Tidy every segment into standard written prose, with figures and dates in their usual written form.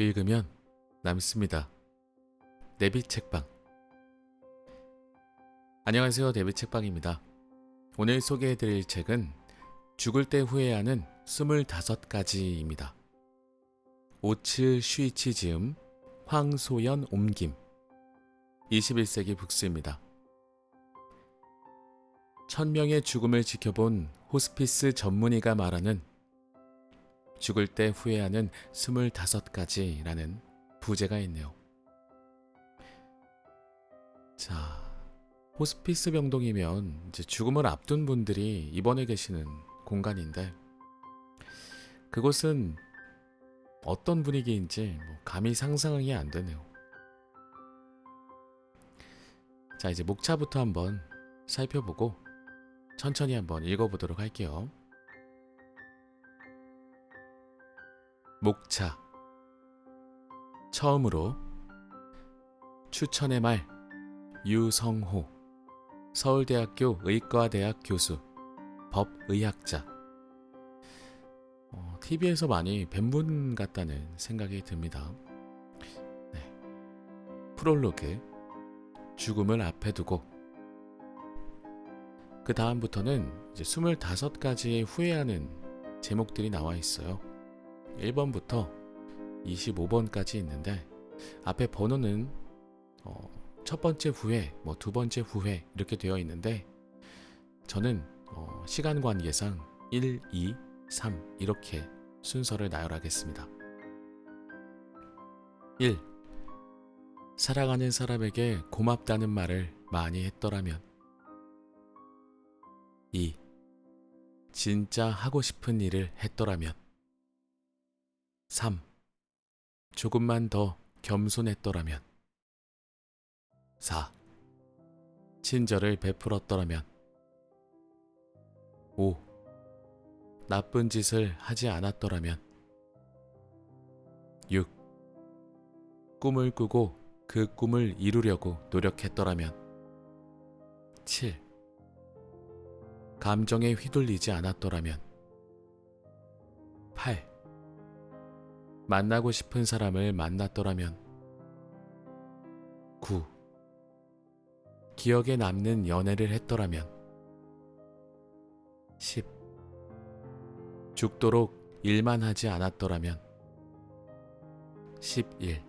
읽으면 남습니다. 내비 책방. 안녕하세요. 내비 책방입니다. 오늘 소개해드릴 책은 죽을 때 후회하는 25가지입니다. 오츠 슈이치 지음, 황소연 옮김. 21세기 북스입니다. 1000명의 죽음을 지켜본 호스피스 전문의가 말하는 죽을 때 후회하는 25가지라는 부제가 있네요. 자, 호스피스 병동이면 이제 죽음을 앞둔 분들이 입원해 계시는 공간인데, 그곳은 어떤 분위기인지 감히 상상이 안 되네요. 자, 이제 목차부터 한번 살펴보고 천천히 한번 읽어보도록 할게요. 목차. 처음으로 추천의 말 유성호, 서울대학교 의과대학 교수, 법의학자. TV에서 많이 뵌 분 같다는 생각이 듭니다. 네. 프롤로그. 죽음을 앞에 두고. 그 다음부터는 이제 25가지의 후회하는 제목들이 나와 있어요. 1번부터 25번까지 있는데, 앞에 번호는 첫 번째 후회, 두 번째 후회 이렇게 되어 있는데, 저는 시간 관계상 1, 2, 3 이렇게 순서를 나열하겠습니다. 1. 사랑하는 사람에게 고맙다는 말을 많이 했더라면. 2. 진짜 하고 싶은 일을 했더라면. 3. 조금만 더 겸손했더라면. 4. 친절을 베풀었더라면. 5. 나쁜 짓을 하지 않았더라면. 6. 꿈을 꾸고 그 꿈을 이루려고 노력했더라면. 7. 감정에 휘둘리지 않았더라면. 8. 만나고 싶은 사람을 만났더라면. 9. 기억에 남는 연애를 했더라면. 10. 죽도록 일만 하지 않았더라면. 11.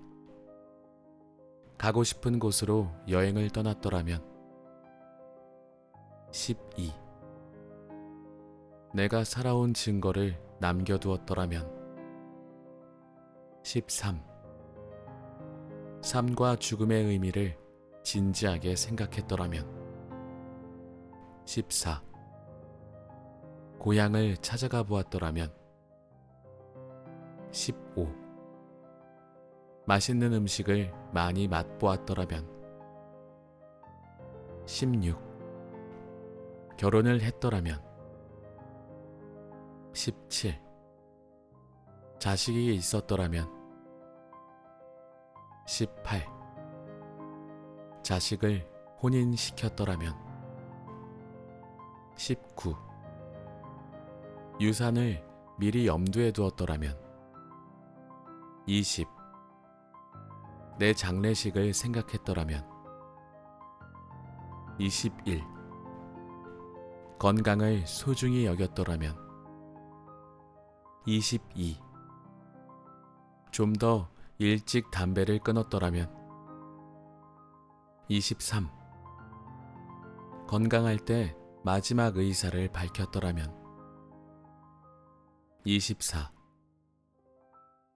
가고 싶은 곳으로 여행을 떠났더라면. 12. 내가 살아온 증거를 남겨두었더라면. 13. 삶과 죽음의 의미를 진지하게 생각했더라면. 14. 고향을 찾아가 보았더라면. 15. 맛있는 음식을 많이 맛보았더라면. 16. 결혼을 했더라면. 17. 자식이 있었더라면. 18. 자식을 혼인시켰더라면. 19. 유산을 미리 염두에 두었더라면. 20. 내 장례식을 생각했더라면. 21. 건강을 소중히 여겼더라면. 22. 좀 더 일찍 담배를 끊었더라면. 23. 건강할 때 마지막 의사를 밝혔더라면. 24.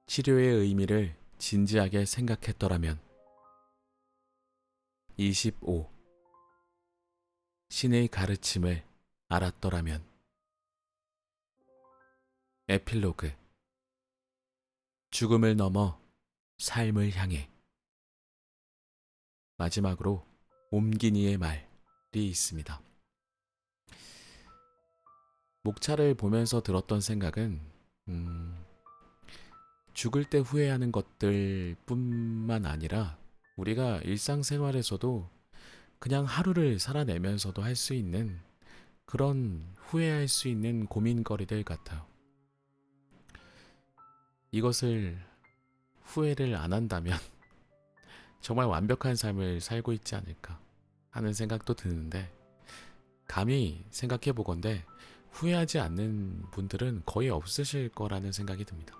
치료의 의미를 진지하게 생각했더라면. 25. 신의 가르침을 알았더라면. 에필로그. 죽음을 넘어 삶을 향해. 마지막으로 옴기니의 말이 있습니다. 목차를 보면서 들었던 생각은 죽을 때 후회하는 것들 뿐만 아니라 우리가 일상생활에서도 그냥 하루를 살아내면서도 할 수 있는 그런 후회할 수 있는 고민거리들 같아요. 이것을 후회를 안 한다면 정말 완벽한 삶을 살고 있지 않을까 하는 생각도 드는데, 감히 생각해 보건대 후회하지 않는 분들은 거의 없으실 거라는 생각이 듭니다.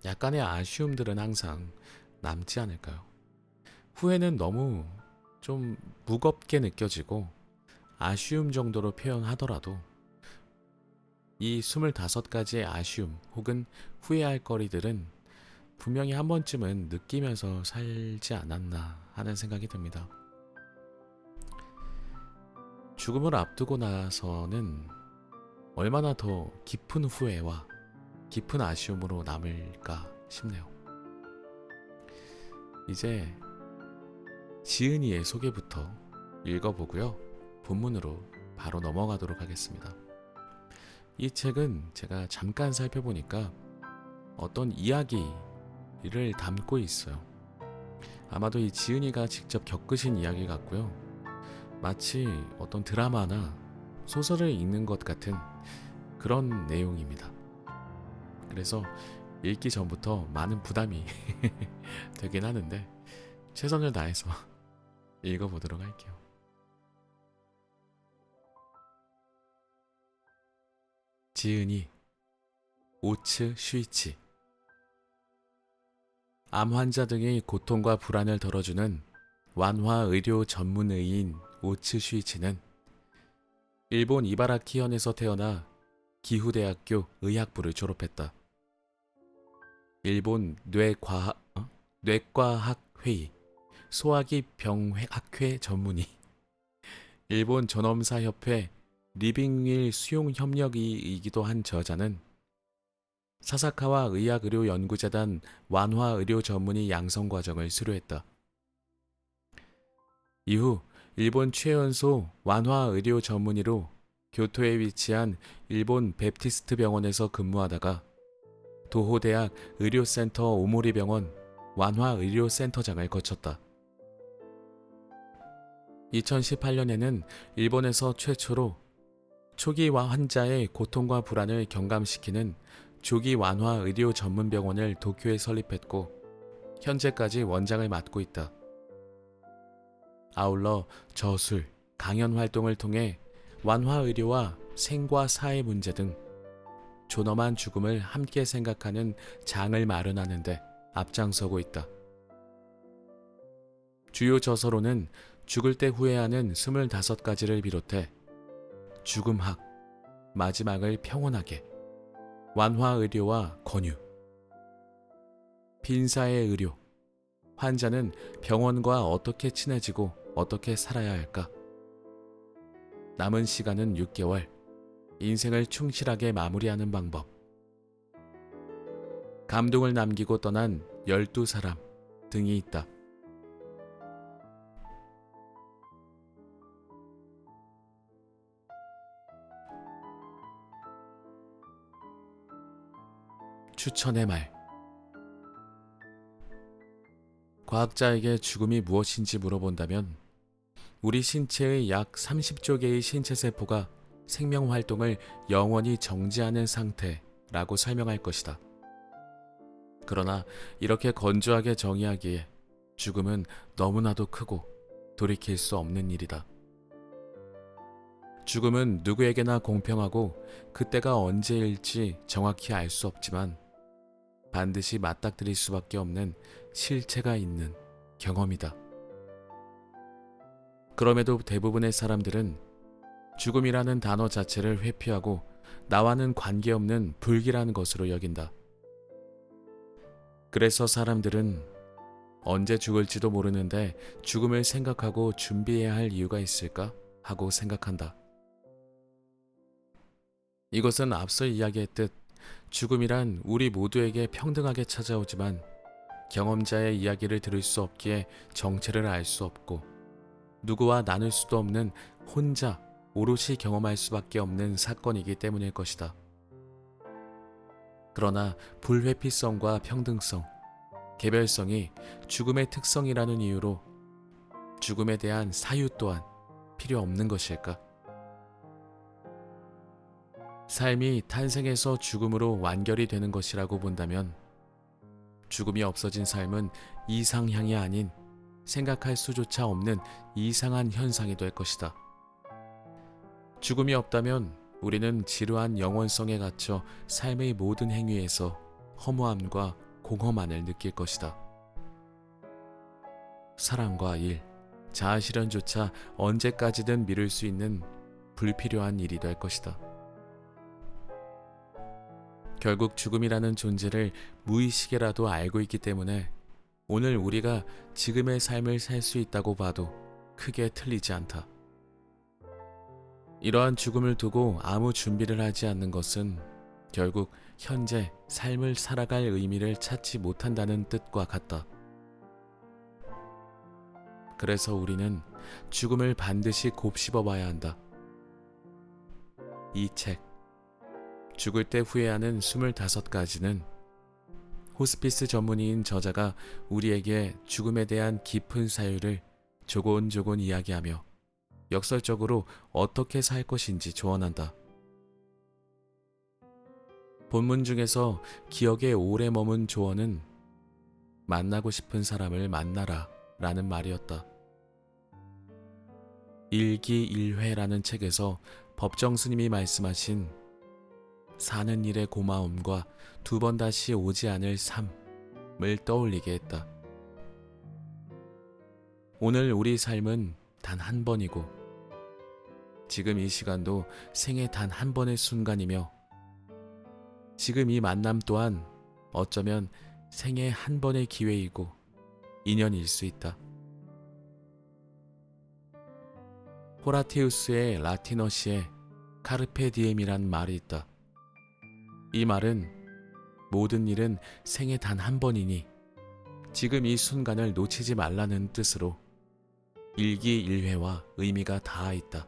약간의 아쉬움들은 항상 남지 않을까요? 후회는 너무 좀 무겁게 느껴지고 아쉬움 정도로 표현하더라도 이 25가지의 아쉬움 혹은 후회할 거리들은 분명히 한 번쯤은 느끼면서 살지 않았나 하는 생각이 듭니다. 죽음을 앞두고 나서는 얼마나 더 깊은 후회와 깊은 아쉬움으로 남을까 싶네요. 이제 지은이의 소개부터 읽어보고요. 본문으로 바로 넘어가도록 하겠습니다. 이 책은 제가 잠깐 살펴보니까 어떤 이야기를 담고 있어요. 아마도 이 지은이가 직접 겪으신 이야기 같고요. 마치 어떤 드라마나 소설을 읽는 것 같은 그런 내용입니다. 그래서 읽기 전부터 많은 부담이 되긴 하는데 최선을 다해서 읽어보도록 할게요. 지은이 오츠 슈이치. 암 환자 등의 고통과 불안을 덜어주는 완화 의료 전문 의인 오츠 슈이치는 일본 이바라키현에서 태어나 기후대학교 의학부를 졸업했다. 일본 뇌과학회의 소화기 병학회 전문의, 일본 전엄사협회 리빙윌 수용협력이기도 한 저자는 사사카와 의학의료연구재단 완화의료 전문의 양성과정을 수료했다. 이후 일본 최연소 완화의료 전문의로 교토에 위치한 일본 베프티스트 병원에서 근무하다가 도호대학 의료센터 오모리 병원 완화의료센터장을 거쳤다. 2018년에는 일본에서 최초로 초기 환자의 고통과 불안을 경감시키는 조기 완화 의료 전문 병원을 도쿄에 설립했고 현재까지 원장을 맡고 있다. 아울러 저술, 강연 활동을 통해 완화 의료와 생과 사의 문제 등 존엄한 죽음을 함께 생각하는 장을 마련하는 데 앞장서고 있다. 주요 저서로는 죽을 때 후회하는 25가지를 비롯해 죽음학, 마지막을 평온하게, 완화의료와 권유, 빈사의 의료, 환자는 병원과 어떻게 친해지고 어떻게 살아야 할까, 남은 시간은 6개월, 인생을 충실하게 마무리하는 방법, 감동을 남기고 떠난 12사람 등이 있다. 추천의 말. 과학자에게 죽음이 무엇인지 물어본다면 우리 신체의 약 30조 개의 신체 세포가 생명 활동을 영원히 정지하는 상태라고 설명할 것이다. 그러나 이렇게 건조하게 정의하기에 죽음은 너무나도 크고 돌이킬 수 없는 일이다. 죽음은 누구에게나 공평하고 그때가 언제일지 정확히 알 수 없지만 반드시 맞닥뜨릴 수밖에 없는 실체가 있는 경험이다. 그럼에도 대부분의 사람들은 죽음이라는 단어 자체를 회피하고 나와는 관계없는 불길한 것으로 여긴다. 그래서 사람들은 언제 죽을지도 모르는데 죽음을 생각하고 준비해야 할 이유가 있을까 하고 생각한다. 이것은 앞서 이야기했듯 죽음이란 우리 모두에게 평등하게 찾아오지만 경험자의 이야기를 들을 수 없기에 정체를 알 수 없고 누구와 나눌 수도 없는 혼자 오롯이 경험할 수밖에 없는 사건이기 때문일 것이다. 그러나 불회피성과 평등성, 개별성이 죽음의 특성이라는 이유로 죽음에 대한 사유 또한 필요 없는 것일까? 삶이 탄생에서 죽음으로 완결이 되는 것이라고 본다면 죽음이 없어진 삶은 이상향이 아닌 생각할 수조차 없는 이상한 현상이 될 것이다. 죽음이 없다면 우리는 지루한 영원성에 갇혀 삶의 모든 행위에서 허무함과 공허만을 느낄 것이다. 사랑과 일, 자아실현조차 언제까지든 미룰 수 있는 불필요한 일이 될 것이다. 결국 죽음이라는 존재를 무의식에라도 알고 있기 때문에 오늘 우리가 지금의 삶을 살 수 있다고 봐도 크게 틀리지 않다. 이러한 죽음을 두고 아무 준비를 하지 않는 것은 결국 현재 삶을 살아갈 의미를 찾지 못한다는 뜻과 같다. 그래서 우리는 죽음을 반드시 곱씹어 봐야 한다. 이 책, 죽을 때 후회하는 25가지는 호스피스 전문의인 저자가 우리에게 죽음에 대한 깊은 사유를 조곤조곤 이야기하며 역설적으로 어떻게 살 것인지 조언한다. 본문 중에서 기억에 오래 머문 조언은 만나고 싶은 사람을 만나라 라는 말이었다. 일기일회라는 책에서 법정 스님이 말씀하신 사는 일의 고마움과 두 번 다시 오지 않을 삶을 떠올리게 했다. 오늘 우리 삶은 단 한 번이고 지금 이 시간도 생애 단 한 번의 순간이며 지금 이 만남 또한 어쩌면 생애 한 번의 기회이고 인연일 수 있다. 호라티우스의 라틴어시에 카르페 디엠이란 말이 있다. 이 말은 모든 일은 생애 단 한 번이니 지금 이 순간을 놓치지 말라는 뜻으로 일기일회와 의미가 닿아 있다.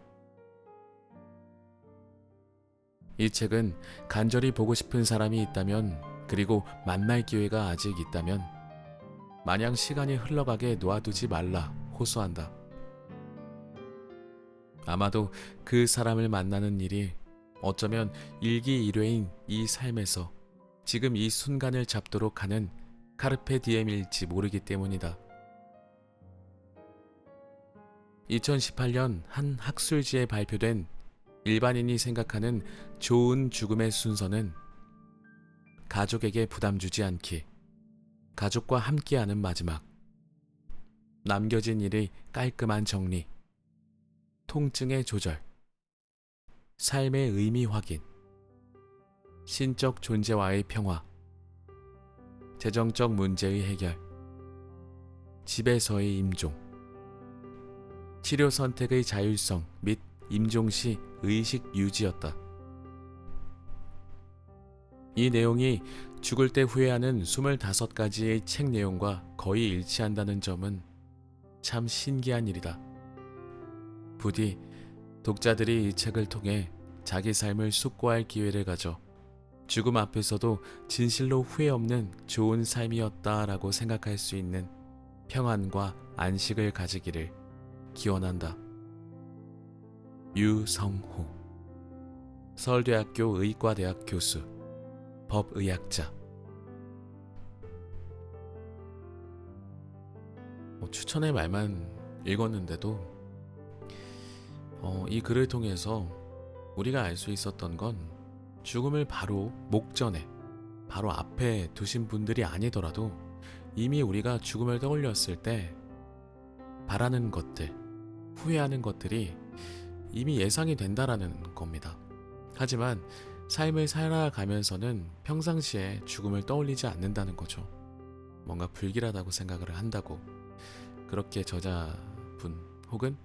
이 책은 간절히 보고 싶은 사람이 있다면 그리고 만날 기회가 아직 있다면 마냥 시간이 흘러가게 놓아두지 말라 호소한다. 아마도 그 사람을 만나는 일이 어쩌면 일기일회인 이 삶에서 지금 이 순간을 잡도록 하는 카르페 디엠일지 모르기 때문이다. 2018년 한 학술지에 발표된 일반인이 생각하는 좋은 죽음의 순서는 가족에게 부담 주지 않기, 가족과 함께하는 마지막, 남겨진 일의 깔끔한 정리, 통증의 조절, 삶의 의미 확인, 신적 존재와의 평화, 재정적 문제의 해결, 집에서의 임종, 치료 선택의 자율성 및 임종 시 의식 유지였다. 이 내용이 죽을 때 후회하는 25가지의 책 내용과 거의 일치한다는 점은 참 신기한 일이다. 부디 독자들이 이 책을 통해 자기 삶을 숙고할 기회를 가져 죽음 앞에서도 진실로 후회 없는 좋은 삶이었다라고 생각할 수 있는 평안과 안식을 가지기를 기원한다. 유성호, 서울대학교 의과대학 교수, 법의학자. 추천의 말만 읽었는데도 이 글을 통해서 우리가 알 수 있었던 건 죽음을 바로 목전에, 바로 앞에 두신 분들이 아니더라도 이미 우리가 죽음을 떠올렸을 때 바라는 것들, 후회하는 것들이 이미 예상이 된다라는 겁니다. 하지만 삶을 살아가면서는 평상시에 죽음을 떠올리지 않는다는 거죠. 뭔가 불길하다고 생각을 한다고 그렇게 저자분 혹은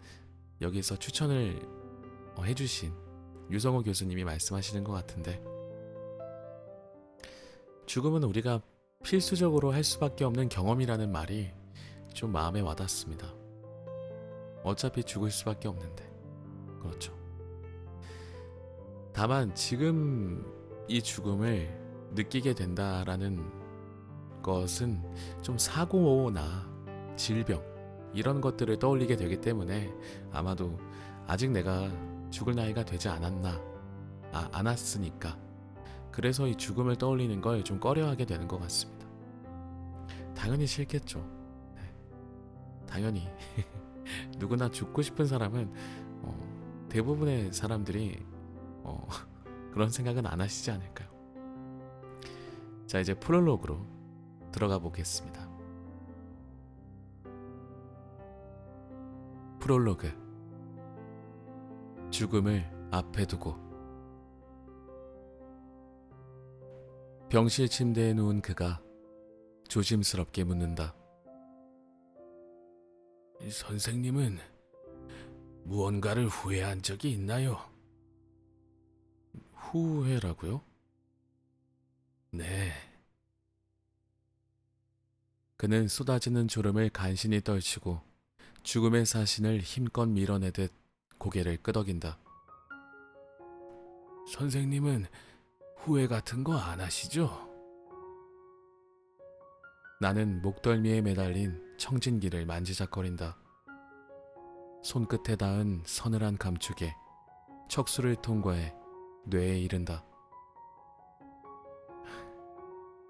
여기서 추천을 해주신 유성호 교수님이 말씀하시는 것 같은데, 죽음은 우리가 필수적으로 할 수밖에 없는 경험이라는 말이 좀 마음에 와닿습니다. 어차피 죽을 수밖에 없는데. 그렇죠. 다만 지금 이 죽음을 느끼게 된다라는 것은 좀 사고나 질병 이런 것들을 떠올리게 되기 때문에 아마도 아직 내가 죽을 나이가 되지 않았으니까 그래서 이 죽음을 떠올리는 걸 좀 꺼려하게 되는 것 같습니다. 당연히 싫겠죠. 네, 당연히 누구나 죽고 싶은 사람은 대부분의 사람들이 어, 그런 생각은 안 하시지 않을까요? 자, 이제 프롤로그로 들어가 보겠습니다. 프롤로그. 죽음을 앞에 두고. 병실 침대에 누운 그가 조심스럽게 묻는다. 선생님은 무언가를 후회한 적이 있나요? 후회라고요? 네. 그는 쏟아지는 졸음을 간신히 떨치고 죽음의 사신을 힘껏 밀어내듯 고개를 끄덕인다. 선생님은 후회 같은 거 안 하시죠? 나는 목덜미에 매달린 청진기를 만지작거린다. 손끝에 닿은 서늘한 감촉에 척수를 통과해 뇌에 이른다.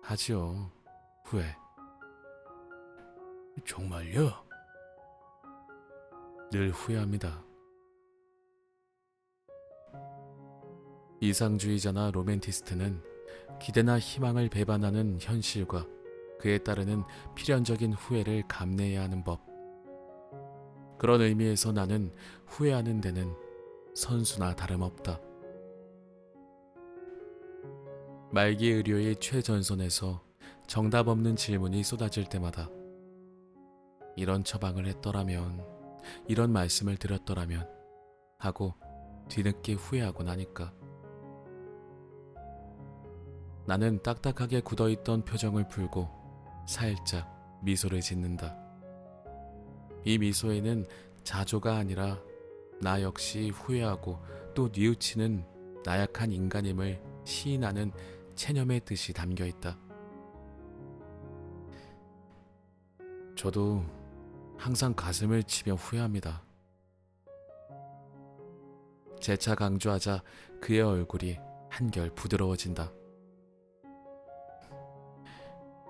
하지요, 후회. 정말요? 늘 후회합니다. 이상주의자나 로맨티스트는 기대나 희망을 배반하는 현실과 그에 따르는 필연적인 후회를 감내해야 하는 법. 그런 의미에서 나는 후회하는 데는 선수나 다름없다. 말기 의료의 최전선에서 정답 없는 질문이 쏟아질 때마다 이런 처방을 했더라면, 이런 말씀을 드렸더라면 하고 뒤늦게 후회하고 나니까. 나는 딱딱하게 굳어있던 표정을 풀고 살짝 미소를 짓는다. 이 미소에는 자조가 아니라 나 역시 후회하고 또 뉘우치는 나약한 인간임을 시인하는 체념의 뜻이 담겨있다. 저도 항상 가슴을 치며 후회합니다. 재차 강조하자 그의 얼굴이 한결 부드러워진다.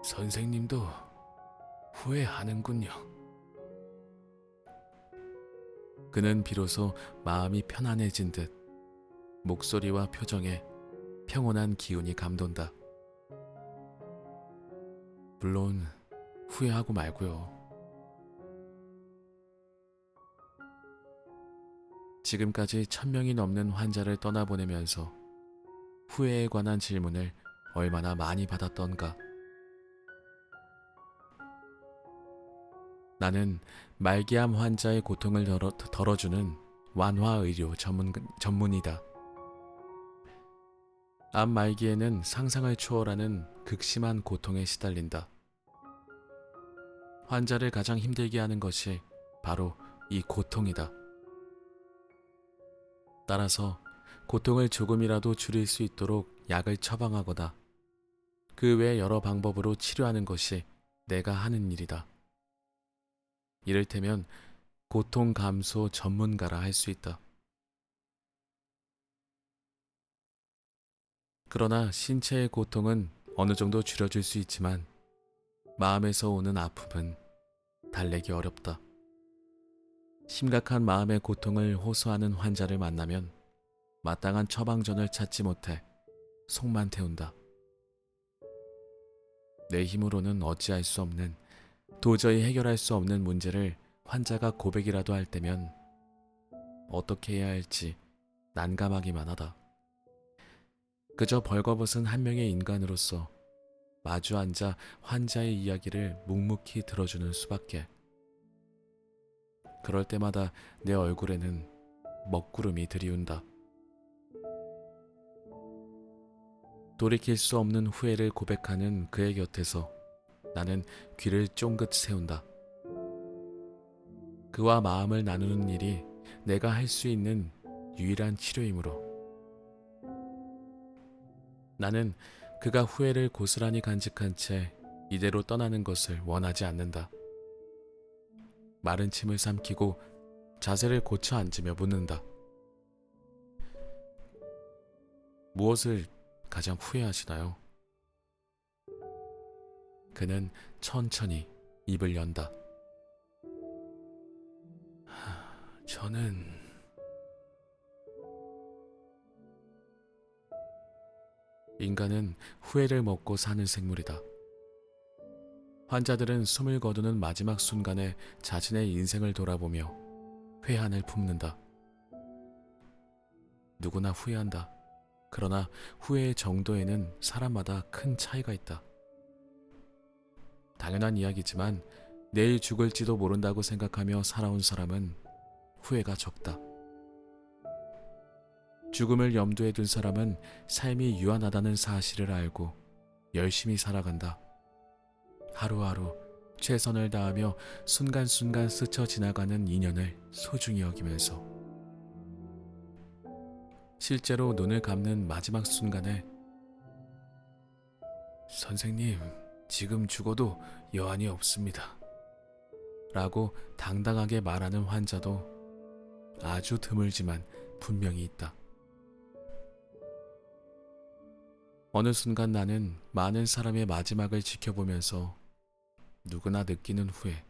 선생님도 후회하는군요. 그는 비로소 마음이 편안해진 듯 목소리와 표정에 평온한 기운이 감돈다. 물론 후회하고 말고요. 지금까지 1000명이 넘는 환자를 떠나보내면서 후회에 관한 질문을 얼마나 많이 받았던가. 나는 말기암 환자의 고통을 덜어주는 완화의료 전문이다. 암 말기에는 상상을 초월하는 극심한 고통에 시달린다. 환자를 가장 힘들게 하는 것이 바로 이 고통이다. 따라서 고통을 조금이라도 줄일 수 있도록 약을 처방하거나 그 외 여러 방법으로 치료하는 것이 내가 하는 일이다. 이를테면 고통 감소 전문가라 할 수 있다. 그러나 신체의 고통은 어느 정도 줄여줄 수 있지만 마음에서 오는 아픔은 달래기 어렵다. 심각한 마음의 고통을 호소하는 환자를 만나면 마땅한 처방전을 찾지 못해 속만 태운다. 내 힘으로는 어찌할 수 없는, 도저히 해결할 수 없는 문제를 환자가 고백이라도 할 때면 어떻게 해야 할지 난감하기만 하다. 그저 벌거벗은 한 명의 인간으로서 마주 앉아 환자의 이야기를 묵묵히 들어주는 수밖에. 그럴 때마다 내 얼굴에는 먹구름이 드리운다. 돌이킬 수 없는 후회를 고백하는 그의 곁에서 나는 귀를 쫑긋 세운다. 그와 마음을 나누는 일이 내가 할 수 있는 유일한 치료이므로. 나는 그가 후회를 고스란히 간직한 채 이대로 떠나는 것을 원하지 않는다. 마른 침을 삼키고 자세를 고쳐 앉으며 묻는다. 무엇을 가장 후회하시나요? 그는 천천히 입을 연다. 저는 인간은 후회를 먹고 사는 생물이다. 환자들은 숨을 거두는 마지막 순간에 자신의 인생을 돌아보며 회한을 품는다. 누구나 후회한다. 그러나 후회의 정도에는 사람마다 큰 차이가 있다. 당연한 이야기지만 내일 죽을지도 모른다고 생각하며 살아온 사람은 후회가 적다. 죽음을 염두에 둔 사람은 삶이 유한하다는 사실을 알고 열심히 살아간다. 하루하루 최선을 다하며 순간순간 스쳐 지나가는 인연을 소중히 여기면서 실제로 눈을 감는 마지막 순간에 선생님, 지금 죽어도 여한이 없습니다. 라고 당당하게 말하는 환자도 아주 드물지만 분명히 있다. 어느 순간 나는 많은 사람의 마지막을 지켜보면서 누구나 느끼는 후회,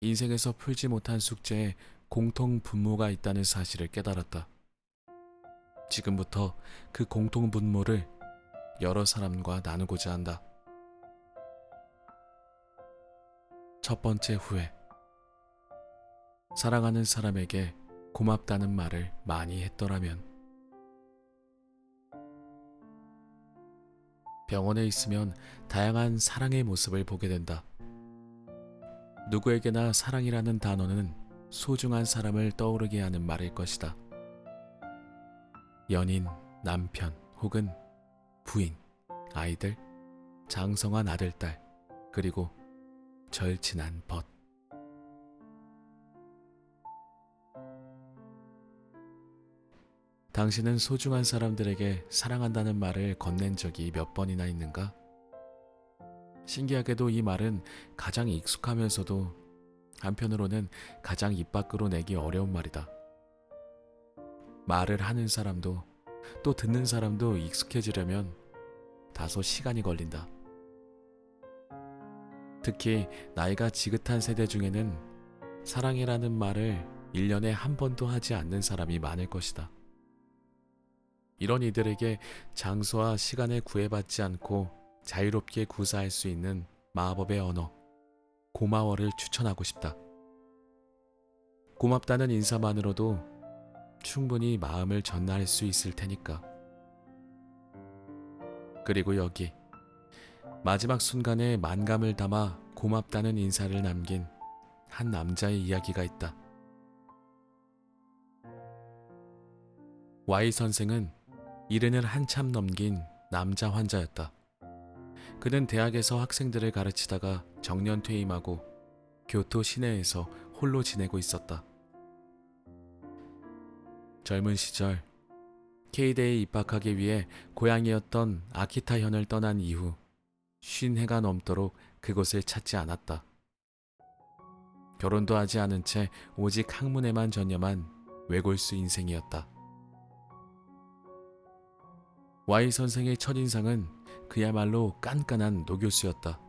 인생에서 풀지 못한 숙제에 공통 분모가 있다는 사실을 깨달았다. 지금부터 그 공통 분모를 여러 사람과 나누고자 한다. 첫 번째 후회. 사랑하는 사람에게 고맙다는 말을 많이 했더라면. 병원에 있으면 다양한 사랑의 모습을 보게 된다. 누구에게나 사랑이라는 단어는 소중한 사람을 떠오르게 하는 말일 것이다. 연인, 남편 혹은 부인, 아이들, 장성한 아들, 딸, 그리고 절친한 벗. 당신은 소중한 사람들에게 사랑한다는 말을 건넨 적이 몇 번이나 있는가? 신기하게도 이 말은 가장 익숙하면서도 한편으로는 가장 입 밖으로 내기 어려운 말이다. 말을 하는 사람도 또 듣는 사람도 익숙해지려면 다소 시간이 걸린다. 특히 나이가 지긋한 세대 중에는 사랑이라는 말을 1년에 한 번도 하지 않는 사람이 많을 것이다. 이런 이들에게 장소와 시간에 구애받지 않고 자유롭게 구사할 수 있는 마법의 언어, 고마워를 추천하고 싶다. 고맙다는 인사만으로도 충분히 마음을 전할 수 있을 테니까. 그리고 여기 마지막 순간에 만감을 담아 고맙다는 인사를 남긴 한 남자의 이야기가 있다. Y 선생은 70을 한참 넘긴 남자 환자였다. 그는 대학에서 학생들을 가르치다가 정년 퇴임하고 교토 시내에서 홀로 지내고 있었다. 젊은 시절 K대에 입학하기 위해 고향이었던 아키타현을 떠난 이후 50해가 넘도록 그곳을 찾지 않았다. 결혼도 하지 않은 채 오직 학문에만 전념한 외골수 인생이었다. Y 선생의 첫인상은 그야말로 깐깐한 노교수였다.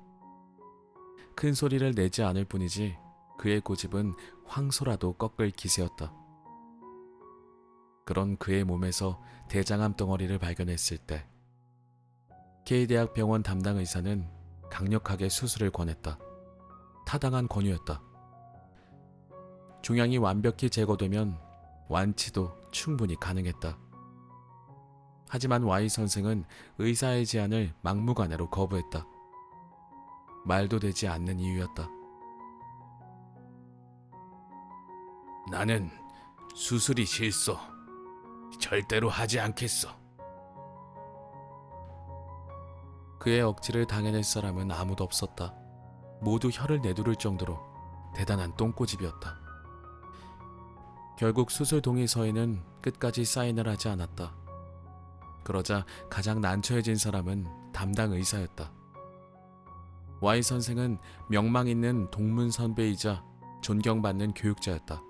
큰 소리를 내지 않을 뿐이지 그의 고집은 황소라도 꺾을 기세였다. 그런 그의 몸에서 대장암 덩어리를 발견했을 때 K대학 병원 담당 의사는 강력하게 수술을 권했다. 타당한 권유였다. 종양이 완벽히 제거되면 완치도 충분히 가능했다. 하지만 Y 선생은 의사의 제안을 막무가내로 거부했다. 말도 되지 않는 이유였다. 나는 수술이 싫소. 절대로 하지 않겠소. 그의 억지를 당해낼 사람은 아무도 없었다. 모두 혀를 내두를 정도로 대단한 똥꼬집이었다. 결국 수술 동의서에는 끝까지 사인을 하지 않았다. 그러자 가장 난처해진 사람은 담당 의사였다. Y 선생은 명망 있는 동문 선배이자 존경받는 교육자였다.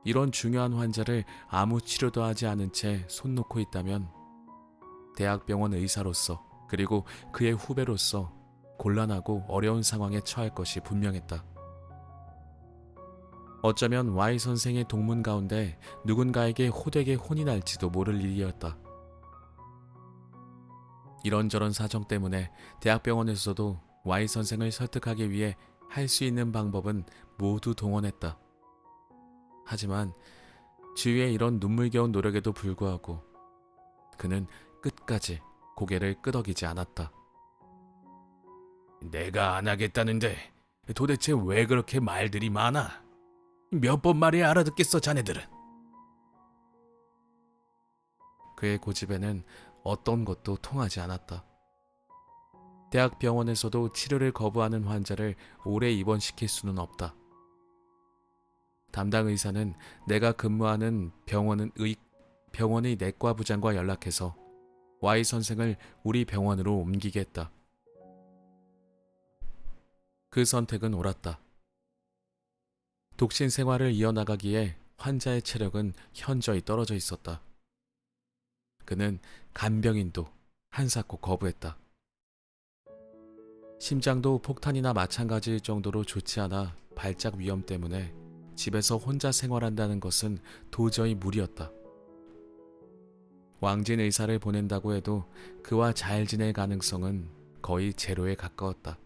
이런 중요한 환자를 아무 치료도 하지 않은 채 손 놓고 있다면 대학병원 의사로서 그리고 그의 후배로서 곤란하고 어려운 상황에 처할 것이 분명했다. 어쩌면 Y 선생의 동문 가운데 누군가에게 호되게 혼이 날지도 모를 일이었다. 이런저런 사정 때문에 대학병원에서도 Y 선생을 설득하기 위해 할 수 있는 방법은 모두 동원했다. 하지만 주위의 이런 눈물겨운 노력에도 불구하고 그는 끝까지 고개를 끄덕이지 않았다. 내가 안 하겠다는데 도대체 왜 그렇게 말들이 많아? 몇 번 말해야 알아듣겠어, 자네들은. 그의 고집에는 어떤 것도 통하지 않았다. 대학병원에서도 치료를 거부하는 환자를 오래 입원시킬 수는 없다. 담당 의사는 내가 근무하는 병원의 내과 부장과 연락해서 Y 선생을 우리 병원으로 옮기게 했다. 그 선택은 옳았다. 독신 생활을 이어나가기에 환자의 체력은 현저히 떨어져 있었다. 그는 간병인도 한사코 거부했다. 심장도 폭탄이나 마찬가지일 정도로 좋지 않아 발작 위험 때문에 집에서 혼자 생활한다는 것은 도저히 무리였다. 왕진 의사를 보낸다고 해도 그와 잘 지낼 가능성은 거의 제로에 가까웠다.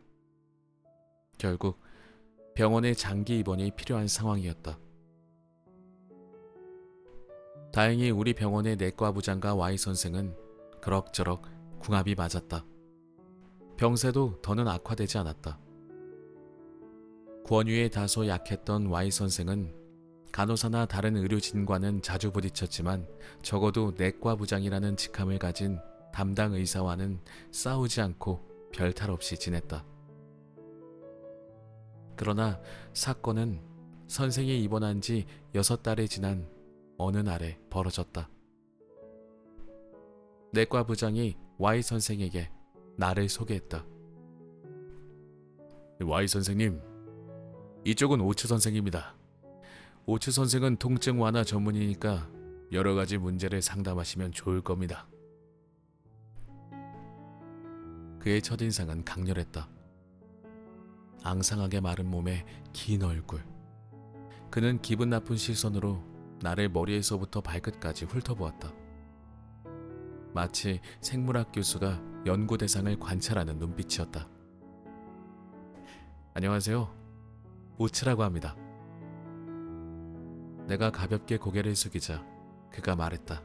결국 병원에 장기 입원이 필요한 상황이었다. 다행히 우리 병원의 내과 부장과 Y 선생은 그럭저럭 궁합이 맞았다. 병세도 더는 악화되지 않았다. 권위에 다소 약했던 Y 선생은 간호사나 다른 의료진과는 자주 부딪혔지만 적어도 내과 부장이라는 직함을 가진 담당 의사와는 싸우지 않고 별탈 없이 지냈다. 그러나 사건은 선생이 입원한 지 6달이 지난 어느 날에 벌어졌다. 내과 부장이 Y 선생에게 나를 소개했다. Y 선생님, 이쪽은 오츠 선생입니다. 오츠 선생은 통증 완화 전문이니까 여러 가지 문제를 상담하시면 좋을 겁니다. 그의 첫인상은 강렬했다. 앙상하게 마른 몸에 긴 얼굴. 그는 기분 나쁜 시선으로 나를 머리에서부터 발끝까지 훑어보았다. 마치 생물학 교수가 연구 대상을 관찰하는 눈빛이었다. 안녕하세요. 오츠라고 합니다. 내가 가볍게 고개를 숙이자 그가 말했다.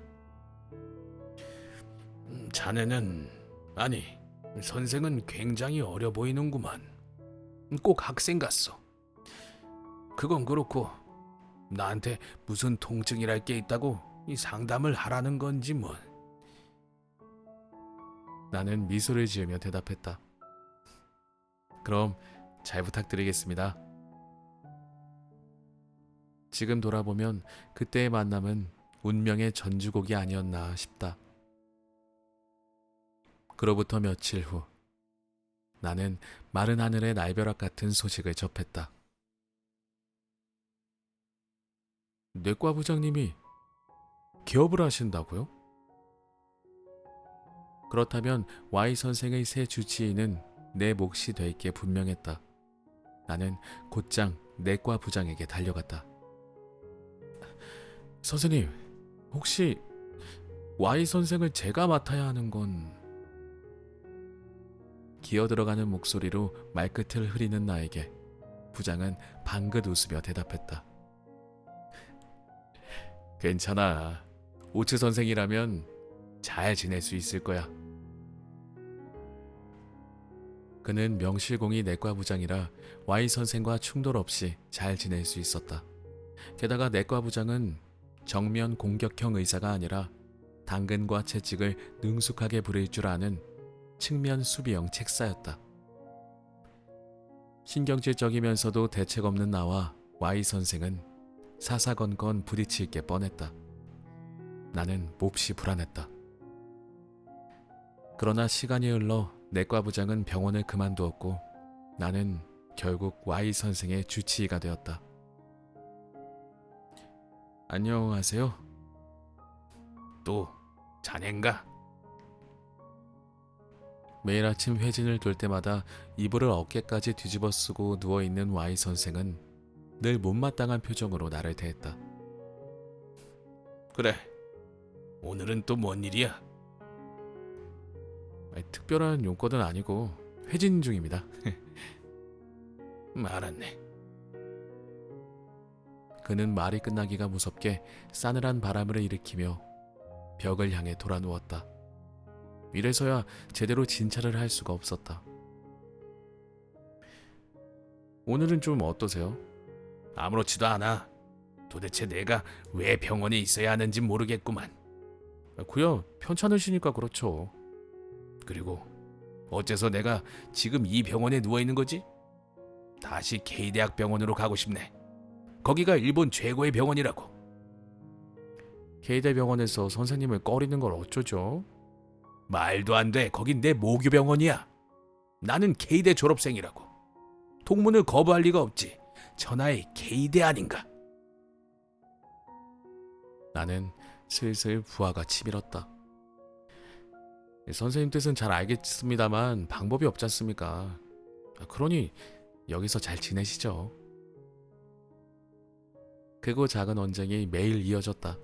자네는, 아니, 선생은 굉장히 어려 보이는구만. 꼭 학생 같소. 그건 그렇고 나한테 무슨 통증이랄 게 있다고 이 상담을 하라는 건지 뭐. 나는 미소를 지으며 대답했다. 그럼 잘 부탁드리겠습니다. 지금 돌아보면 그때의 만남은 운명의 전주곡이 아니었나 싶다. 그로부터 며칠 후 나는 마른 하늘의 날벼락 같은 소식을 접했다. 내과 부장님이 개업을 하신다고요? 그렇다면 Y 선생의 새 주치의는 내 몫이 될 게 분명했다. 나는 곧장 내과 부장에게 달려갔다. 선생님, 혹시 Y 선생을 제가 맡아야 하는 건... 기어들어가는 목소리로 말끝을 흐리는 나에게 부장은 방긋 웃으며 대답했다. 괜찮아. 오츠 선생이라면 잘 지낼 수 있을 거야. 그는 명실공히 내과 부장이라 Y 선생과 충돌 없이 잘 지낼 수 있었다. 게다가 내과 부장은 정면 공격형 의사가 아니라 당근과 채찍을 능숙하게 부릴 줄 아는 측면 수비형 책사였다. 신경질적이면서도 대책 없는 나와 Y 선생은 사사건건 부딪힐 게 뻔했다. 나는 몹시 불안했다. 그러나 시간이 흘러 내과 부장은 병원을 그만두었고 나는 결국 Y 선생의 주치의가 되었다. 안녕하세요. 또 자넨가? 매일 아침 회진을 돌 때마다 이불을 어깨까지 뒤집어 쓰고 누워있는 Y 선생은 늘 못마땅한 표정으로 나를 대했다. 그래, 오늘은 또 뭔 일이야? 아니, 특별한 용건은 아니고 회진 중입니다. 알았네. 그는 말이 끝나기가 무섭게 싸늘한 바람을 일으키며 벽을 향해 돌아 누웠다. 이래서야 제대로 진찰을 할 수가 없었다. 오늘은 좀 어떠세요? 아무렇지도 않아. 도대체 내가 왜 병원에 있어야 하는지 모르겠구만. 그야 편찮으시니까 그렇죠. 그리고 어째서 내가 지금 이 병원에 누워 있는 거지? 다시 K대학 병원으로 가고 싶네. 거기가 일본 최고의 병원이라고. K대 병원에서 선생님을 꺼리는 걸 어쩌죠? 말도 안 돼. 거긴 내 모교 병원이야. 나는 K대 졸업생이라고. 동문을 거부할 리가 없지. 천하의 K대 아닌가? 나는 슬슬 부하가 치밀었다. 선생님 뜻은 잘 알겠습니다만 방법이 없지 않습니까? 그러니 여기서 잘 지내시죠. 크고 작은 언쟁이 매일 이어졌다.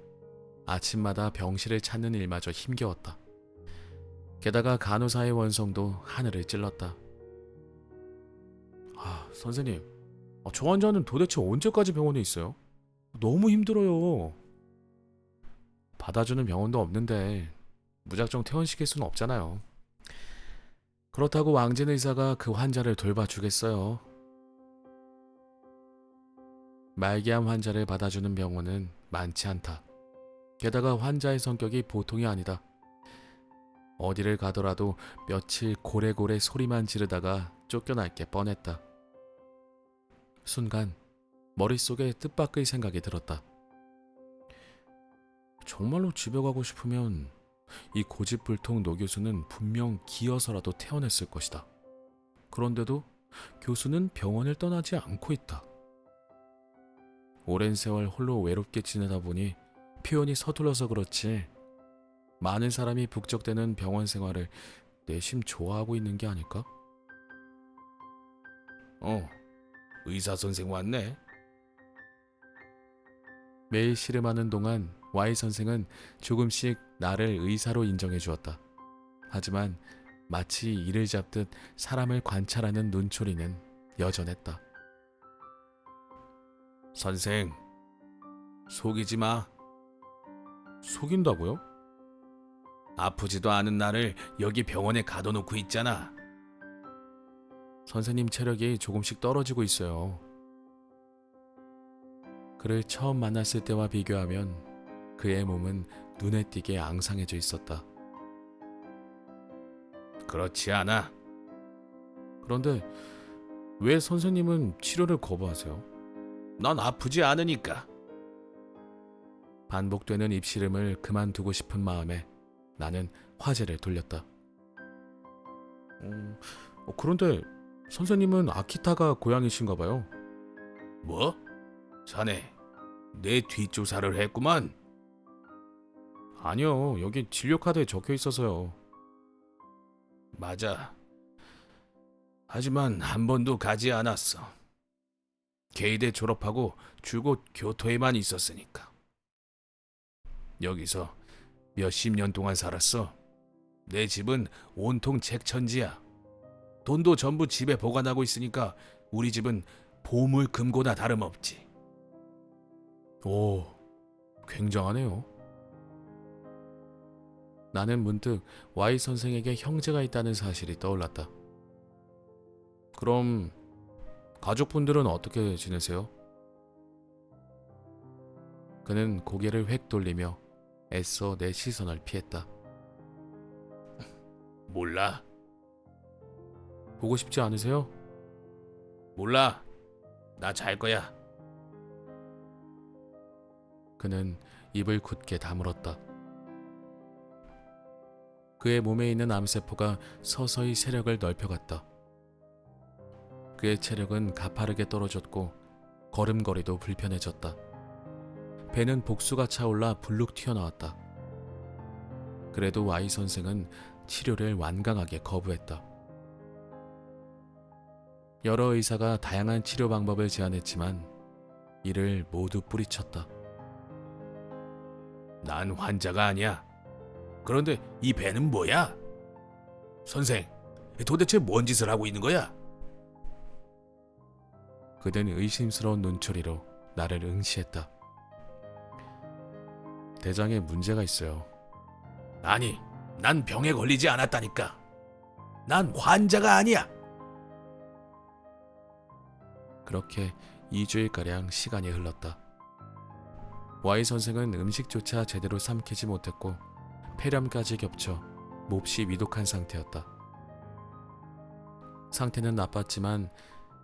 아침마다 병실을 찾는 일마저 힘겨웠다. 게다가 간호사의 원성도 하늘을 찔렀다. 선생님, 저 환자는 도대체 언제까지 병원에 있어요? 너무 힘들어요. 받아주는 병원도 없는데 무작정 퇴원시킬 수는 없잖아요. 그렇다고 왕진 의사가 그 환자를 돌봐주겠어요? 말기암 환자를 받아주는 병원은 많지 않다. 게다가 환자의 성격이 보통이 아니다. 어디를 가더라도 며칠 고래고래 소리만 지르다가 쫓겨날 게 뻔했다. 순간 머릿속에 뜻밖의 생각이 들었다. 정말로 집에 가고 싶으면 이 고집불통 노 교수는 분명 기어서라도 퇴원했을 것이다. 그런데도 교수는 병원을 떠나지 않고 있다. 오랜 세월 홀로 외롭게 지내다 보니 표현이 서툴러서 그렇지 많은 사람이 북적대는 병원 생활을 내심 좋아하고 있는 게 아닐까? 의사 선생 왔네. 매일 씨름하는 동안 Y 선생은 조금씩 나를 의사로 인정해 주었다. 하지만 마치 이를 잡듯 사람을 관찰하는 눈초리는 여전했다. 선생, 속이지 마. 속인다고요? 아프지도 않은 나를 여기 병원에 가둬놓고 있잖아. 선생님 체력이 조금씩 떨어지고 있어요. 그를 처음 만났을 때와 비교하면 그의 몸은 눈에 띄게 앙상해져 있었다. 그렇지 않아. 그런데 왜 선생님은 치료를 거부하세요? 넌 아프지 않으니까. 반복되는 입씨름을 그만두고 싶은 마음에 나는 화제를 돌렸다. 그런데 선생님은 아키타가 고향이신가 봐요. 뭐? 자네, 내 뒷조사를 했구만. 아니요, 여기 진료카드에 적혀 있어서요. 맞아. 하지만 한 번도 가지 않았어. K대 졸업하고 줄곧 교토에만 있었으니까. 여기서 몇십 년 동안 살았어. 내 집은 온통 책천지야. 돈도 전부 집에 보관하고 있으니까 우리 집은 보물 금고나 다름없지. 오, 굉장하네요. 나는 문득 Y 선생에게 형제가 있다는 사실이 떠올랐다. 그럼 가족분들은 어떻게 지내세요? 그는 고개를 획 돌리며 애써 내 시선을 피했다. 몰라. 보고 싶지 않으세요? 몰라. 나 잘 거야. 그는 입을 굳게 다물었다. 그의 몸에 있는 암세포가 서서히 세력을 넓혀갔다. 그의 체력은 가파르게 떨어졌고 걸음걸이도 불편해졌다. 배는 복수가 차올라 불룩 튀어나왔다. 그래도 Y 선생은 치료를 완강하게 거부했다. 여러 의사가 다양한 치료 방법을 제안했지만 이를 모두 뿌리쳤다. 난 환자가 아니야. 그런데 이 배는 뭐야? 선생, 도대체 뭔 짓을 하고 있는 거야? 그는 의심스러운 눈초리로 나를 응시했다. 대장에 문제가 있어요. 아니, 난 병에 걸리지 않았다니까. 난 환자가 아니야. 그렇게 2주일가량 시간이 흘렀다. Y 선생은 음식조차 제대로 삼키지 못했고 폐렴까지 겹쳐 몹시 위독한 상태였다. 상태는 나빴지만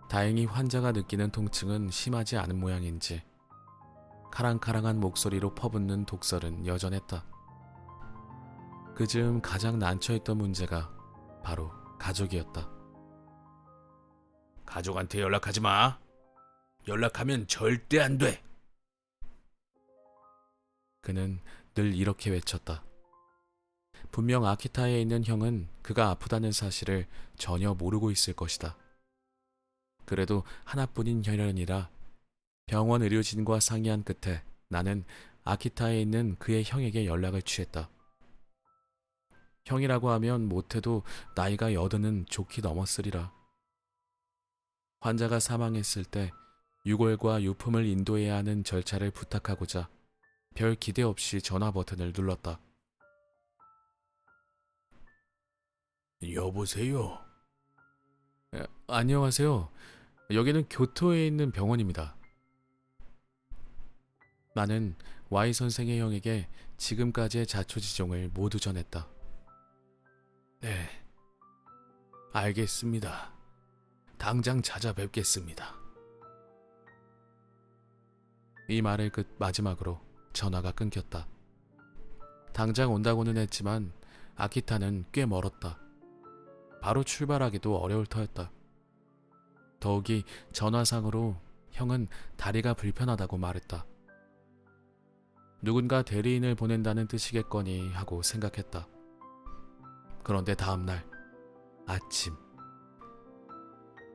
다행히 환자가 느끼는 통증은 심하지 않은 모양인지 카랑카랑한 목소리로 퍼붓는 독설은 여전했다. 그 즈음 가장 난처했던 문제가 바로 가족이었다. 가족한테 연락하지 마. 연락하면 절대 안 돼. 그는 늘 이렇게 외쳤다. 분명 아키타에 있는 형은 그가 아프다는 사실을 전혀 모르고 있을 것이다. 그래도 하나뿐인 혈연이라 병원 의료진과 상의한 끝에 나는 아키타에 있는 그의 형에게 연락을 취했다. 형이라고 하면 못해도 나이가 80은 좋게 넘었으리라. 환자가 사망했을 때 유골과 유품을 인도해야 하는 절차를 부탁하고자 별 기대 없이 전화 버튼을 눌렀다. 여보세요. 안녕하세요. 여기는 교토에 있는 병원입니다. 나는 Y 선생의 형에게 지금까지의 자초지종을 모두 전했다. 네, 알겠습니다. 당장 찾아뵙겠습니다. 이 말을 끝 마지막으로 전화가 끊겼다. 당장 온다고는 했지만 아키타는 꽤 멀었다. 바로 출발하기도 어려울 터였다. 더욱이 전화상으로 형은 다리가 불편하다고 말했다. 누군가 대리인을 보낸다는 뜻이겠거니 하고 생각했다. 그런데 다음날 아침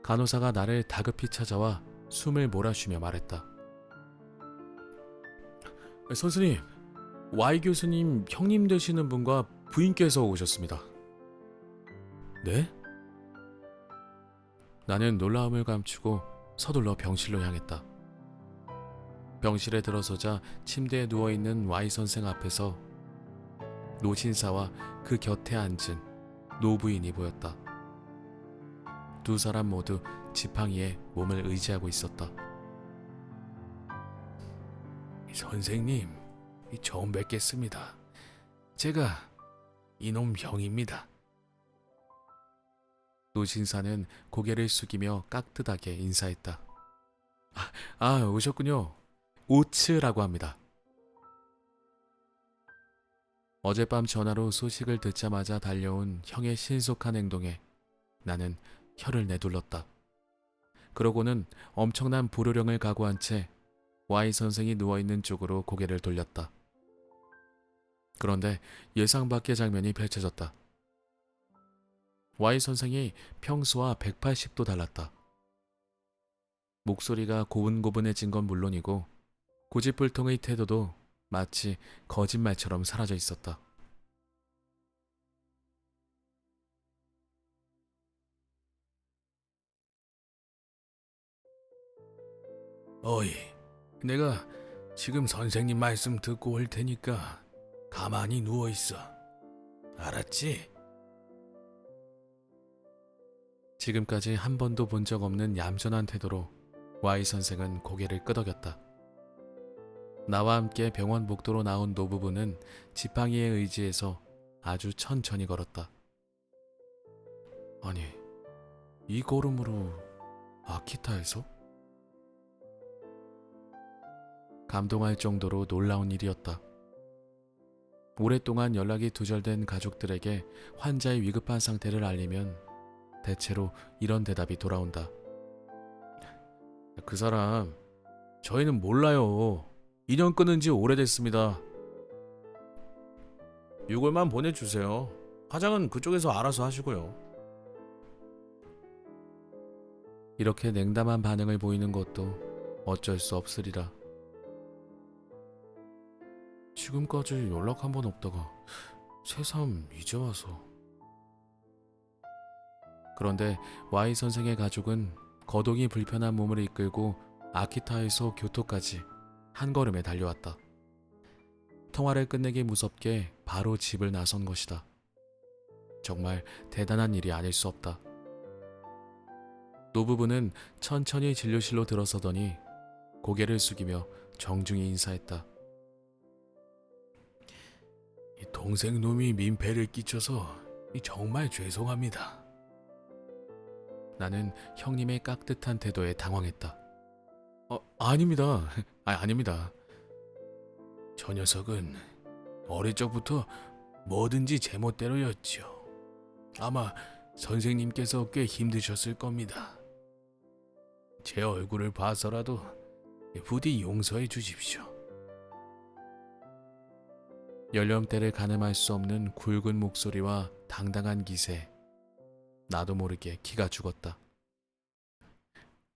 간호사가 나를 다급히 찾아와 숨을 몰아쉬며 말했다. 선생님, Y 교수님 형님 되시는 분과 부인께서 오셨습니다. 네? 나는 놀라움을 감추고 서둘러 병실로 향했다. 병실에 들어서자 침대에 누워있는 Y 선생 앞에서 노신사와 그 곁에 앉은 노부인이 보였다. 두 사람 모두 지팡이에 몸을 의지하고 있었다. 선생님, 처음 뵙겠습니다. 제가 이놈 형입니다. 노신사는 고개를 숙이며 깍듯하게 인사했다. 오셨군요. 오츠라고 합니다. 어젯밤 전화로 소식을 듣자마자 달려온 형의 신속한 행동에 나는 혀를 내둘렀다. 그러고는 엄청난 불호령을 각오한 채 Y 선생이 누워있는 쪽으로 고개를 돌렸다. 그런데 예상 밖의 장면이 펼쳐졌다. Y 선생이 평소와 180도 달랐다. 목소리가 고분고분해진 건 물론이고 고집불통의 태도도 마치 거짓말처럼 사라져 있었다. 어이, 내가 지금 선생님 말씀 듣고 올 테니까 가만히 누워 있어. 알았지? 지금까지 한 번도 본 적 없는 얌전한 태도로 Y 선생은 고개를 끄덕였다. 나와 함께 병원 복도로 나온 노부부는 지팡이에 의지해서 아주 천천히 걸었다. 아니, 이 걸음으로 아키타에서? 감동할 정도로 놀라운 일이었다. 오랫동안 연락이 두절된 가족들에게 환자의 위급한 상태를 알리면 대체로 이런 대답이 돌아온다. 그 사람, 저희는 몰라요. 인연 끊은 지 오래됐습니다. 6월만 보내주세요. 화장은 그쪽에서 알아서 하시고요. 이렇게 냉담한 반응을 보이는 것도 어쩔 수 없으리라. 지금까지 연락 한 번 없다가 새삼 이제 와서. 그런데 Y 선생의 가족은 거동이 불편한 몸을 이끌고 아키타에서 교토까지 한 걸음에 달려왔다. 통화를 끝내기 무섭게 바로 집을 나선 것이다. 정말 대단한 일이 아닐 수 없다. 노부부는 천천히 진료실로 들어서더니 고개를 숙이며 정중히 인사했다. 이 동생 놈이 민폐를 끼쳐서 정말 죄송합니다. 나는 형님의 깍듯한 태도에 당황했다. 아닙니다. 아닙니다. 저 녀석은 어릴 적부터 뭐든지 제멋대로였죠. 아마 선생님께서 꽤 힘드셨을 겁니다. 제 얼굴을 봐서라도 부디 용서해 주십시오. 연령대를 가늠할 수 없는 굵은 목소리와 당당한 기세. 나도 모르게 기가 죽었다.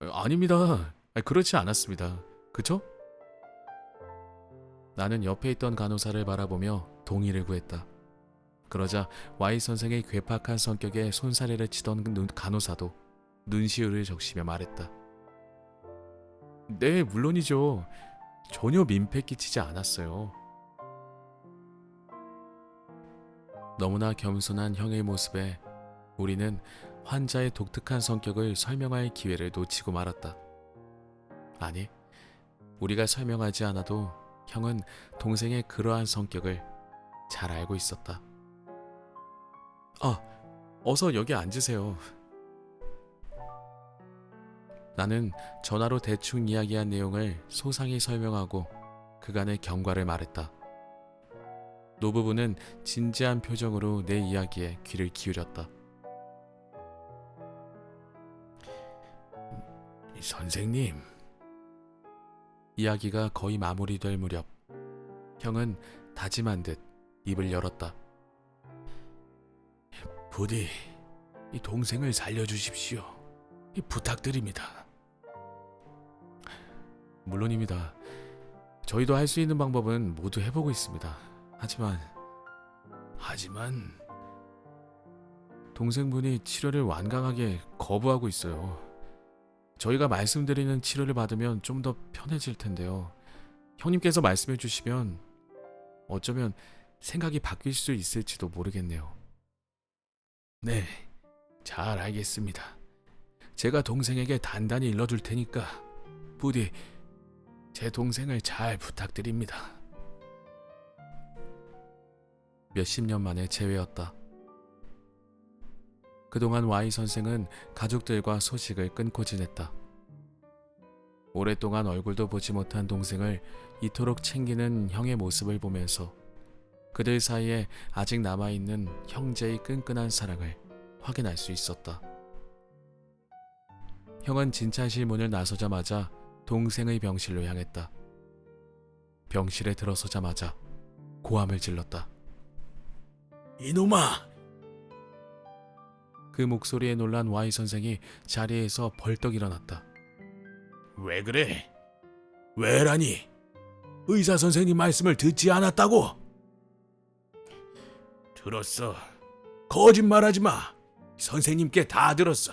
아닙니다. 그렇지 않았습니다. 그쵸? 나는 옆에 있던 간호사를 바라보며 동의를 구했다. 그러자 Y 선생의 괴팍한 성격에 손사래를 치던 간호사도 눈시울을 적시며 말했다. 네, 물론이죠. 전혀 민폐 끼치지 않았어요. 너무나 겸손한 형의 모습에 우리는 환자의 독특한 성격을 설명할 기회를 놓치고 말았다. 아니, 우리가 설명하지 않아도 형은 동생의 그러한 성격을 잘 알고 있었다. 어서 여기 앉으세요. 나는 전화로 대충 이야기한 내용을 소상히 설명하고 그간의 경과를 말했다. 노부부는 진지한 표정으로 내 이야기에 귀를 기울였다. 선생님, 이야기가 거의 마무리될 무렵 형은 다짐한 듯 입을 열었다. 부디 이 동생을 살려주십시오. 부탁드립니다. 물론입니다. 저희도 할 수 있는 방법은 모두 해보고 있습니다. 하지만 동생분이 치료를 완강하게 거부하고 있어요. 저희가 말씀드리는 치료를 받으면 좀 더 편해질 텐데요. 형님께서 말씀해 주시면 어쩌면 생각이 바뀔 수 있을지도 모르겠네요. 네, 잘 알겠습니다. 제가 동생에게 단단히 일러줄 테니까 부디 제 동생을 잘 부탁드립니다. 몇십 년 만에 재회였다. 그동안 Y 선생은 가족들과 소식을 끊고 지냈다. 오랫동안 얼굴도 보지 못한 동생을 이토록 챙기는 형의 모습을 보면서 그들 사이에 아직 남아있는 형제의 끈끈한 사랑을 확인할 수 있었다. 형은 진찰실 문을 나서자마자 동생의 병실로 향했다. 병실에 들어서자마자 고함을 질렀다. 이놈아! 그 목소리에 놀란 Y 선생이 자리에서 벌떡 일어났다. 왜 그래? 왜라니? 의사 선생님 말씀을 듣지 않았다고? 들었어. 거짓말하지 마. 선생님께 다 들었어.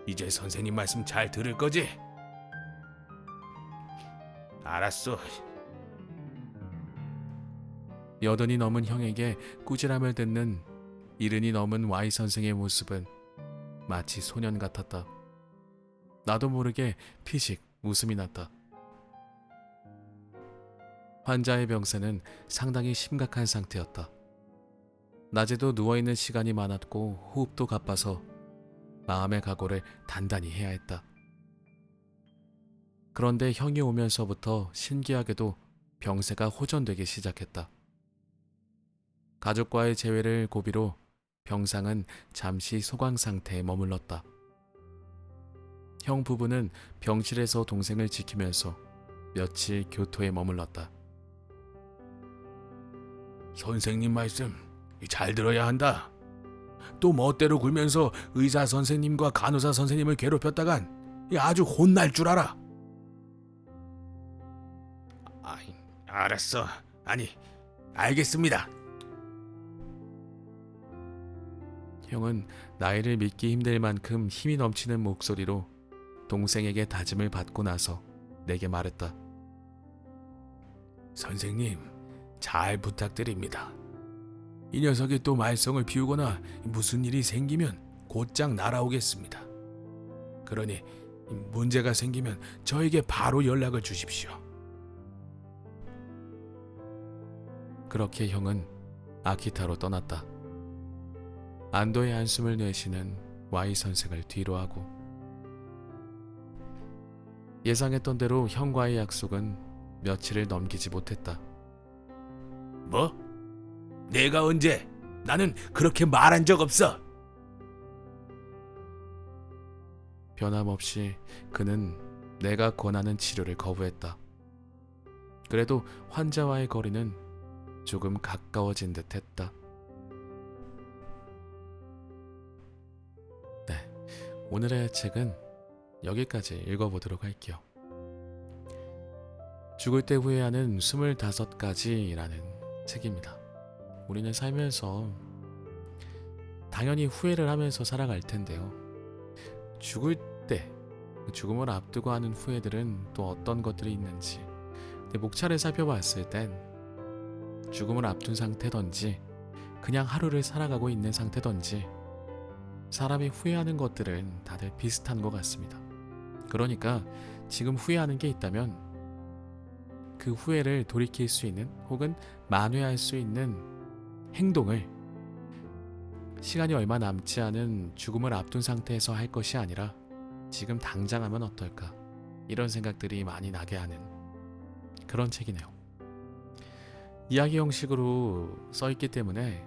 이제 선생님 말씀 잘 들을 거지? 알았어. 여든이 넘은 형에게 꾸지람을 듣는 이른이 넘은 Y 선생의 모습은 마치 소년 같았다. 나도 모르게 피식 웃음이 났다. 환자의 병세는 상당히 심각한 상태였다. 낮에도 누워있는 시간이 많았고 호흡도 가빠서 마음의 각오를 단단히 해야 했다. 그런데 형이 오면서부터 신기하게도 병세가 호전되기 시작했다. 가족과의 재회를 고비로 병상은 잠시 소강 상태에 머물렀다. 형 부부는 병실에서 동생을 지키면서 며칠 교토에 머물렀다. 선생님 말씀 잘 들어야 한다. 또 멋대로 굴면서 의사 선생님과 간호사 선생님을 괴롭혔다간 아주 혼날 줄 알아. 알았어. 아니, 알겠습니다. 형은 나이를 믿기 힘들 만큼 힘이 넘치는 목소리로 동생에게 다짐을 받고 나서 내게 말했다. 선생님, 잘 부탁드립니다. 이 녀석이 또 말썽을 피우거나 무슨 일이 생기면 곧장 날아오겠습니다. 그러니 문제가 생기면 저에게 바로 연락을 주십시오. 그렇게 형은 아키타로 떠났다. 안도의 한숨을 내쉬는 Y 선생을 뒤로하고 예상했던 대로 형과의 약속은 며칠을 넘기지 못했다. 뭐? 내가 언제? 나는 그렇게 말한 적 없어. 변함없이 그는 내가 권하는 치료를 거부했다. 그래도 환자와의 거리는 조금 가까워진 듯 했다. 네, 오늘의 책은 여기까지 읽어보도록 할게요. 죽을 때 후회하는 25가지라는 책입니다. 우리는 살면서 당연히 후회를 하면서 살아갈 텐데요. 죽을 때, 죽음을 앞두고 하는 후회들은 또 어떤 것들이 있는지 목차를 살펴봤을 땐 죽음을 앞둔 상태던지 그냥 하루를 살아가고 있는 상태던지 사람이 후회하는 것들은 다들 비슷한 것 같습니다. 그러니까 지금 후회하는 게 있다면 그 후회를 돌이킬 수 있는 혹은 만회할 수 있는 행동을 시간이 얼마 남지 않은 죽음을 앞둔 상태에서 할 것이 아니라 지금 당장 하면 어떨까, 이런 생각들이 많이 나게 하는 그런 책이네요. 이야기 형식으로 써있기 때문에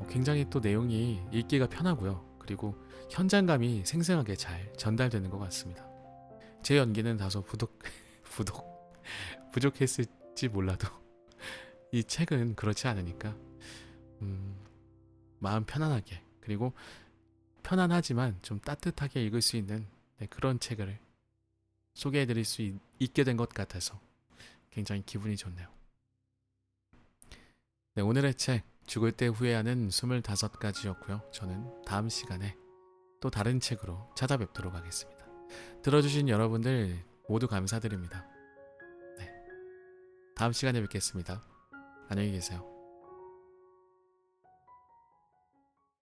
굉장히 또 내용이 읽기가 편하고요. 그리고 현장감이 생생하게 잘 전달되는 것 같습니다. 제 연기는 다소 부족했을지 몰라도 이 책은 그렇지 않으니까 마음 편안하게, 그리고 편안하지만 좀 따뜻하게 읽을 수 있는 그런 책을 소개해드릴 수 있게 된 것 같아서 굉장히 기분이 좋네요. 네, 오늘의 책 죽을 때 후회하는 25가지였고요. 저는 다음 시간에 또 다른 책으로 찾아뵙도록 하겠습니다. 들어주신 여러분들 모두 감사드립니다. 네, 다음 시간에 뵙겠습니다. 안녕히 계세요.